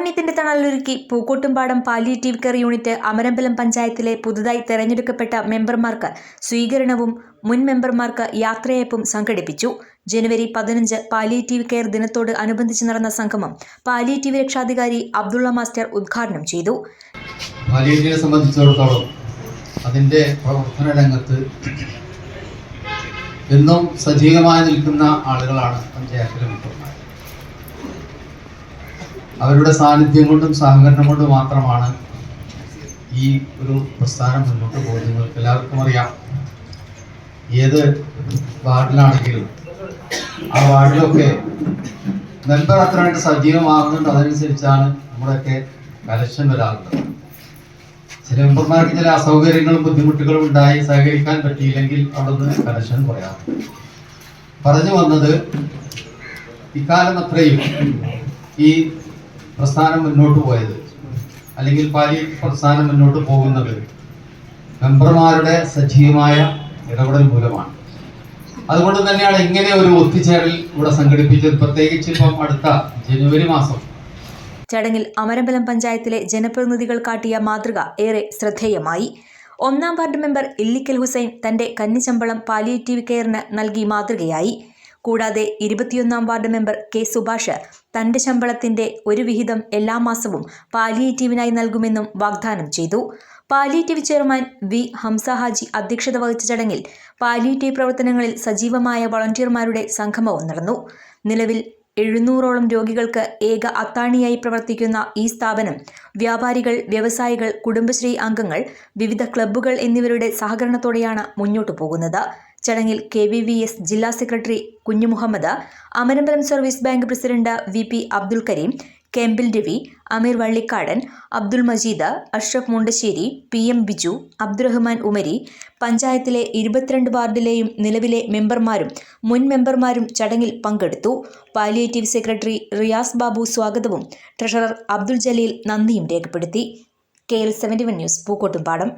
കാരുണ്യത്തിന്റെ തണലൊരുക്കി Pookkottumpadam palliative care unit Amarambalam പഞ്ചായത്തിലെ പുതുതായി തെരഞ്ഞെടുക്കപ്പെട്ട മെമ്പർമാർക്ക് സ്വീകരണവും മുൻ മെമ്പർമാർക്ക് യാത്രയയപ്പും സംഘടിപ്പിച്ചു. ജനുവരി 15 പാലിയേറ്റീവ് കെയർ ദിനത്തോട് അനുബന്ധിച്ച് നടന്ന സംഗമം പാലിയേറ്റീവ് രക്ഷാധികാരി അബ്ദുള്ള മാസ്റ്റർ ഉദ്ഘാടനം ചെയ്തു. പാലിയേറ്റീവിനെ സംബന്ധിച്ചിടത്തോളം അതിൻ്റെ പ്രവർത്തന രംഗത്ത് എന്നും സജീവമായി നിൽക്കുന്ന ആളുകളാണ് പഞ്ചായത്തിലെ മെമ്പർമാർ. അവരുടെ സാന്നിധ്യം കൊണ്ടും സഹകരണം കൊണ്ടും മാത്രമാണ് ഈ ഒരു പ്രസ്ഥാനം മുന്നോട്ട് പോകുന്നത്. നിങ്ങൾക്ക് എല്ലാവർക്കും അറിയാം, ഏത് വാർഡിലാണെങ്കിലും ആ വാർഡിലൊക്കെ മെമ്പർ അത്രയായിട്ട് സജീവമാകുന്നുണ്ട്. അതനുസരിച്ചാണ് നമ്മുടെയൊക്കെ കലക്ഷൻ വരാറുള്ളത്. ചില മെമ്പർമാർക്ക് ചില അസൗകര്യങ്ങളും ബുദ്ധിമുട്ടുകളും ഉണ്ടായി സഹകരിക്കാൻ പറ്റിയില്ലെങ്കിൽ അവിടുന്ന് കലക്ഷൻ കുറയാറുണ്ട്. പറഞ്ഞു വന്നത്, ഇക്കാലം അത്രയും ഈ പ്രസ്ഥാനം മുന്നോട്ട് പോയത്, അല്ലെങ്കിൽ പാലിയേറ്റീവ് പ്രസ്ഥാനം മുന്നോട്ട് പോകുന്നത് മെമ്പർമാരുടെ സജീവമായ ഇടപെടൽ മൂലമാണ്. അതുകൊണ്ട് തന്നെയാണ് ഇങ്ങനെ ഒരു ഒത്തുചേരൽ ഇവിടെ സംഘടിപ്പിച്ചത്. പ്രത്യേകിച്ച് ഇപ്പം അടുത്ത ജനുവരി മാസം ചടങ്ങിൽ അമരമ്പലം പഞ്ചായത്തിലെ ജനപ്രതിനിധികൾ കാട്ടിയ മാതൃക ഏറെ ശ്രദ്ധേയമായി. 1-ാം വാർഡ് മെമ്പർ ഇല്ലിക്കൽ ഹുസൈൻ തന്റെ കന്നിശമ്പളം പാലിയേറ്റീവ് കെയറിന് നൽകി മാതൃകയായി. കൂടാതെ 21-ാം വാർഡ് മെമ്പർ കെ സുഭാഷ് തന്റെ ശമ്പളത്തിന്റെ ഒരു വിഹിതം എല്ലാ മാസവും പാലിയേറ്റീവിനായി നൽകുമെന്നും വാഗ്ദാനം ചെയ്തു. Palliative chairman V Hamsa Haji അധ്യക്ഷത വഹിച്ച ചടങ്ങിൽ പാലിയേറ്റീവ് പ്രവർത്തനങ്ങളിൽ സജീവമായ വളണ്ടിയർമാരുടെ സംഗമവും നടന്നു. നിലവിൽ 700ഓളം രോഗികൾക്ക് ഏക അത്താണിയായി പ്രവർത്തിക്കുന്ന ഈ സ്ഥാപനം വ്യാപാരികൾ, വ്യവസായികൾ, കുടുംബശ്രീ അംഗങ്ങൾ, വിവിധ ക്ലബ്ബുകൾ എന്നിവരുടെ സഹകരണത്തോടെയാണ് മുന്നോട്ടു പോകുന്നത്. ചടങ്ങിൽ KVVS ജില്ലാ secretary Kunhumuhammed, Amarambalam service bank president VP Abdul Kareem, Kempil Ravi, Ameer Vallikkadan, Abdul Majeed, Ashraf Mundassery, PM Biju, Abdurahman Umari, പഞ്ചായത്തിലെ 22 വാർഡിലെയും നിലവിലെ മെമ്പർമാരും മുൻ മെമ്പർമാരും ചടങ്ങിൽ പങ്കെടുത്തു. പാലിയേറ്റീവ് സെക്രട്ടറി റിയാസ് ബാബു സ്വാഗതവും ട്രഷറർ അബ്ദുൽ ജലീൽ നന്ദിയും രേഖപ്പെടുത്തി. KL71 news, Pookkottumpadam.